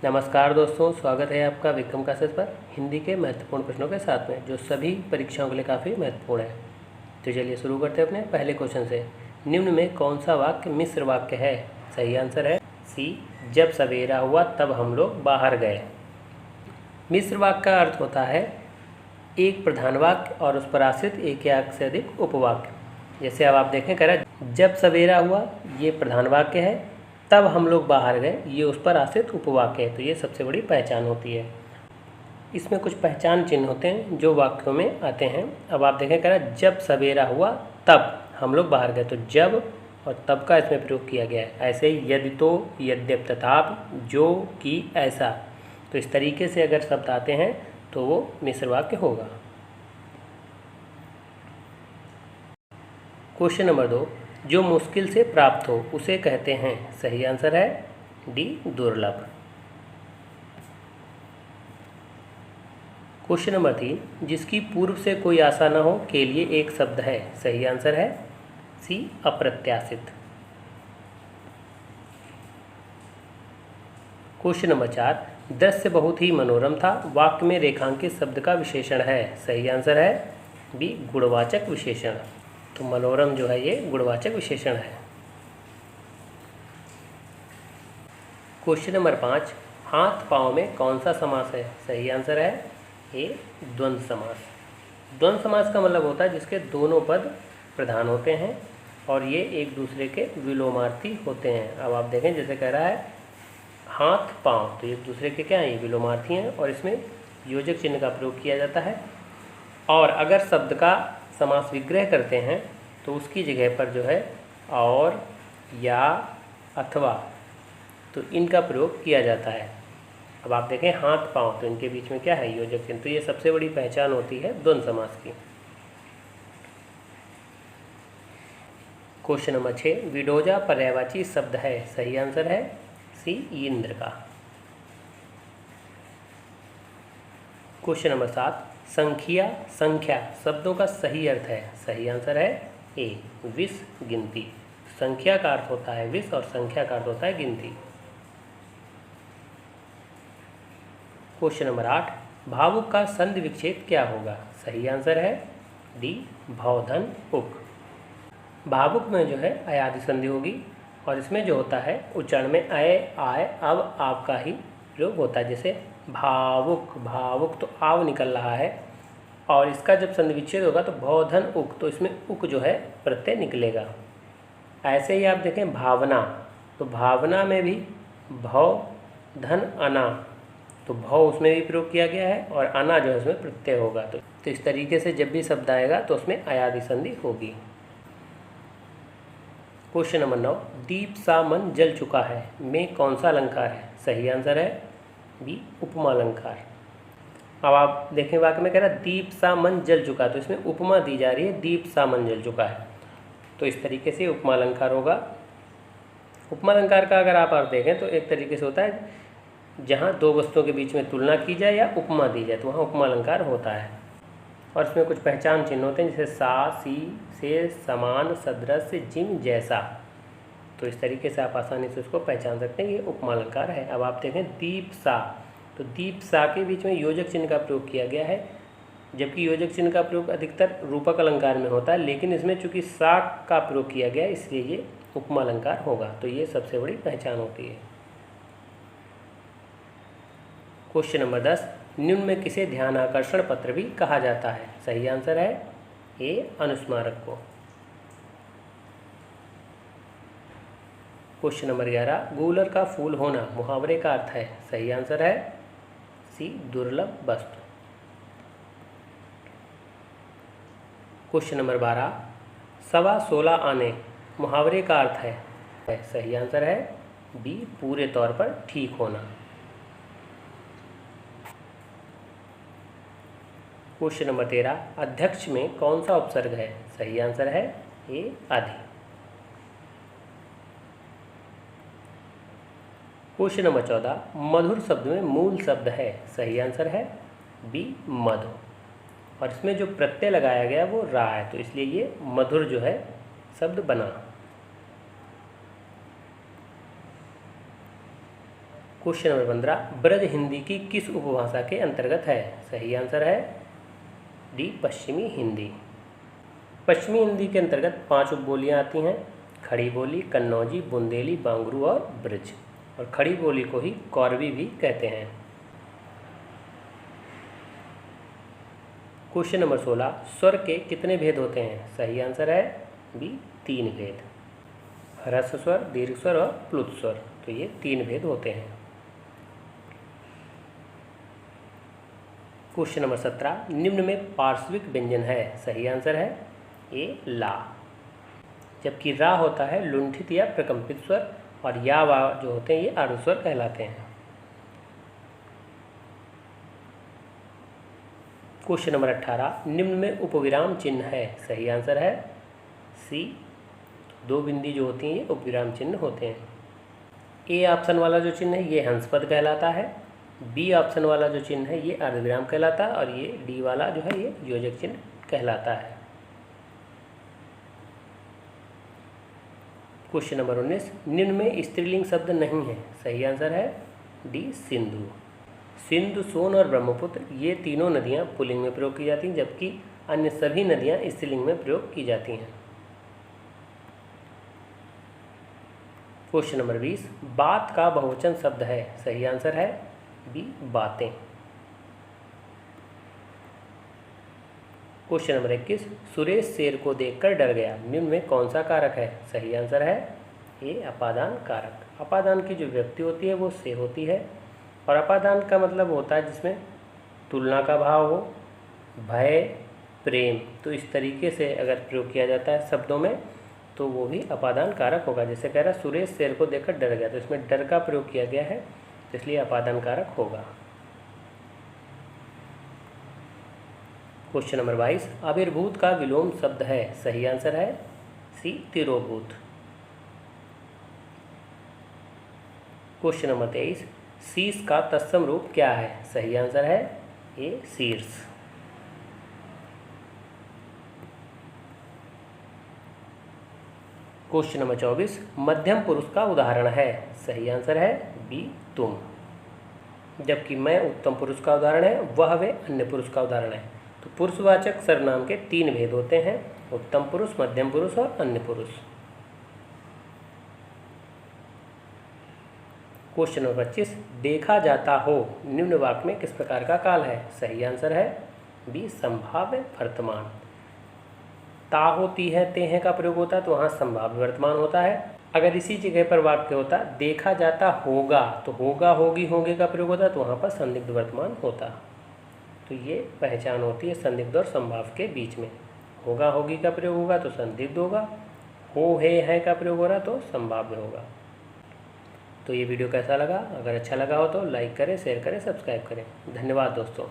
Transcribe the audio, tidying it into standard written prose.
नमस्कार दोस्तों, स्वागत है आपका विक्रम क्लासेस पर हिंदी के महत्वपूर्ण प्रश्नों के साथ में, जो सभी परीक्षाओं के लिए काफ़ी महत्वपूर्ण है। तो चलिए शुरू करते हैं अपने पहले क्वेश्चन से। निम्न में कौन सा वाक्य मिश्र वाक्य है? सही आंसर है सी, जब सवेरा हुआ तब हम लोग बाहर गए। मिश्र वाक्य का अर्थ होता है एक प्रधान वाक्य और उस पर आश्रित एक या एक से अधिक उपवाक्य। जैसे अब आप देखें, कह रहा है जब सवेरा हुआ, ये प्रधान वाक्य है, तब हम लोग बाहर गए, ये उस पर आश्रित उपवाक्य है। तो ये सबसे बड़ी पहचान होती है। इसमें कुछ पहचान चिन्ह होते हैं जो वाक्यों में आते हैं। अब आप देखें, कह रहा है जब सवेरा हुआ तब हम लोग बाहर गए, तो जब और तब का इसमें प्रयोग किया गया है। ऐसे ही यदि तो, यद्यप, तथाप, जो, कि, ऐसा, तो इस तरीके से अगर शब्द आते हैं तो वो मिश्र वाक्य होगा। क्वेश्चन नंबर 2, जो मुश्किल से प्राप्त हो उसे कहते हैं। सही आंसर है डी, दुर्लभ। क्वेश्चन नंबर 3, जिसकी पूर्व से कोई आशा न हो के लिए एक शब्द है। सही आंसर है सी, अप्रत्याशित। क्वेश्चन नंबर 4, दृश्य बहुत ही मनोरम था, वाक्य में रेखांकित शब्द का विशेषण है। सही आंसर है बी, गुणवाचक विशेषण। तो मनोरम जो है ये गुणवाचक विशेषण है। क्वेश्चन नंबर 5, हाथ पाँव में कौन सा समास है? सही आंसर है ए, द्वंद्व समास। द्वंद्व समास का मतलब होता है जिसके दोनों पद प्रधान होते हैं और ये एक दूसरे के विलोमार्थी होते हैं। अब आप देखें, जैसे कह रहा है हाथ पाँव, तो एक दूसरे के क्या हैं, ये विलोमार्थी हैं और इसमें योजक चिन्ह का प्रयोग किया जाता है। और अगर शब्द का समास विग्रह करते हैं तो उसकी जगह पर जो है और, या, अथवा, तो इनका प्रयोग किया जाता है। अब आप देखें हाथ पाँव, तो इनके बीच में क्या है, योजक चिन्ह। तो ये सबसे बड़ी पहचान होती है द्वंद्व समास की। क्वेश्चन नंबर 6, विडोजा पर्यायवाची शब्द है। सही आंसर है सी, इंद्र का। क्वेश्चन नंबर 7, संख्या संख्या शब्दों का सही अर्थ है। सही आंसर है ए, विष, गिनती। संख्या का अर्थ होता है विष और संख्या का अर्थ होता है गिनती। क्वेश्चन नंबर 8, भावुक का संधि विच्छेद क्या होगा? सही आंसर है डी, भौधन उक। भावुक में जो है अयादि संधि होगी और इसमें जो होता है उच्चारण में अय, आय, अब, आप का ही प्रयोग होता है। जैसे भावुक, भावुक तो आव निकल रहा है और इसका जब संधि विच्छेद होगा तो भौधन उक, तो इसमें उक जो है प्रत्यय निकलेगा। ऐसे ही आप देखें भावना, तो भावना में भी भौ, धन, अना, तो भौ उसमें भी प्रयोग किया गया है और अना जो है उसमें प्रत्यय होगा। तो इस तरीके से जब भी शब्द आएगा तो उसमें अयादि संधि होगी। क्वेश्चन नंबर 9, दीप सा मन जल चुका है में कौन सा अलंकार है? सही आंसर है बी, उपमा अलंकार। अब आप देखें वाक्य में कह रहा है दीप सा मन जल चुका, तो इसमें उपमा दी जा रही है, दीप सा मन जल चुका है, तो इस तरीके से उपमा अलंकार होगा। उपमा अलंकार का अगर आप देखें तो एक तरीके से होता है जहाँ दो वस्तुओं के बीच में तुलना की जाए या उपमा दी जाए, तो वहाँ उपमा अलंकार होता है। और इसमें कुछ पहचान चिन्ह होते हैं, जैसे सा, सी, से, समान, सदृश, जिम, जैसा। तो इस तरीके से आप आसानी से उसको पहचान सकते हैं, ये उपमा अलंकार है। अब आप देखें दीप सा, तो दीप सा के बीच में योजक चिन्ह का प्रयोग किया गया है, जबकि योजक चिन्ह का प्रयोग अधिकतर रूपक अलंकार में होता है, लेकिन इसमें चूंकि सा का प्रयोग किया गया है इसलिए ये उपमा अलंकार होगा। तो ये सबसे बड़ी पहचान होती है। क्वेश्चन नंबर 10, निम्न में किसे ध्यान आकर्षण पत्र भी कहा जाता है? सही आंसर है ए, अनुस्मारक को। क्वेश्चन नंबर 11, गूलर का फूल होना मुहावरे का अर्थ है। सही आंसर है सी, दुर्लभ वस्तु। क्वेश्चन नंबर 12, 16:15 आने मुहावरे का अर्थ है। सही आंसर है बी, पूरे तौर पर ठीक होना। क्वेश्चन नंबर 13, अध्यक्ष में कौन सा उपसर्ग है? सही आंसर है ए, आदि। क्वेश्चन नंबर 14, मधुर शब्द में मूल शब्द है। सही आंसर है बी, मधु, और इसमें जो प्रत्यय लगाया गया वो रा है, तो इसलिए ये मधुर जो है शब्द बना। क्वेश्चन नंबर 15, ब्रज हिंदी की किस उपभाषा के अंतर्गत है? सही आंसर है डी, पश्चिमी हिंदी। पश्चिमी हिंदी के अंतर्गत 5 उपबोलियाँ आती हैं: खड़ी बोली, कन्नौजी, बुंदेली, बांगरू और ब्रज। और खड़ी बोली को ही कौरवी भी कहते हैं। क्वेश्चन नंबर 16, स्वर के कितने भेद होते हैं? सही आंसर है बी, 3 भेद। ह्रस्व स्वर, दीर्घ स्वर और प्लुत स्वर, तो ये 3 भेद होते हैं। क्वेश्चन नंबर 17, निम्न में पार्श्विक व्यंजन है? सही आंसर है ए, ला। जबकि रा होता है लुंठित या प्रकंपित स्वर, और या वा जो होते हैं ये आरुढ़ स्वर कहलाते हैं। क्वेश्चन नंबर 18, निम्न में उपविराम चिन्ह है? सही आंसर है सी, 2 बिंदी जो होती हैं ये उपविराम चिन्ह होते हैं। ए ऑप्शन वाला जो चिन्ह है ये हंसपद कहलाता है, बी ऑप्शन वाला जो चिन्ह है ये अर्धविराम कहलाता है, और ये डी वाला जो है ये योजक चिन्ह कहलाता है। क्वेश्चन नंबर 19, निम्न में स्त्रीलिंग शब्द नहीं है? सही आंसर है डी, सिंधु। सिंधु, सोन और ब्रह्मपुत्र ये तीनों नदियाँ पुल्लिंग में प्रयोग की जाती हैं, जबकि अन्य सभी नदियाँ स्त्रीलिंग में प्रयोग की जाती हैं। क्वेश्चन नंबर 20, बात का बहुवचन शब्द है? सही आंसर है बी, बातें। क्वेश्चन नंबर 21, सुरेश शेर को देखकर डर गया, निम्न में कौन सा कारक है? सही आंसर है ए, अपादान कारक। अपादान की जो व्यक्ति होती है वो से होती है, और अपादान का मतलब होता है जिसमें तुलना का भाव हो, भय, प्रेम, तो इस तरीके से अगर प्रयोग किया जाता है शब्दों में तो वो भी अपादान कारक होगा। जैसे कह रहा सुरेश शेर को देखकर डर गया, तो इसमें डर का प्रयोग किया गया है, इसलिए अपादान कारक होगा। क्वेश्चन नंबर 22, आविर्भूत का विलोम शब्द है? सही आंसर है सी, तिरोभूत। क्वेश्चन नंबर 23, शीश का तत्सम रूप क्या है? सही आंसर है ए, शीर्ष। क्वेश्चन नंबर 24, मध्यम पुरुष का उदाहरण है? सही आंसर है बी, तुम। जबकि मैं उत्तम पुरुष का उदाहरण है, वह वे अन्य पुरुष का उदाहरण है। तो पुरुषवाचक सर्वनाम के 3 भेद होते हैं: उत्तम पुरुष, मध्यम पुरुष और अन्य पुरुष। क्वेश्चन नंबर 25, देखा जाता हो निम्न वाक्य में किस प्रकार का काल है? सही आंसर है बी, संभाव्य वर्तमान। ता होती है, ते हैं का प्रयोग होता है, तो वहाँ संभाव्य वर्तमान होता है। अगर इसी जगह पर वाक्य होता देखा जाता होगा, तो होगा, होगी, होंगे का प्रयोग होता, तो वहाँ पर संदिग्ध वर्तमान होता। तो ये पहचान होती है संदिग्ध और संभाव्य के बीच में। होगा, होगी का प्रयोग होगा तो संदिग्ध होगा, हो, है का प्रयोग हो रहा तो संभाव्य होगा। तो ये वीडियो कैसा लगा? अगर अच्छा लगा हो तो लाइक करें, शेयर करें, सब्सक्राइब करें। धन्यवाद दोस्तों।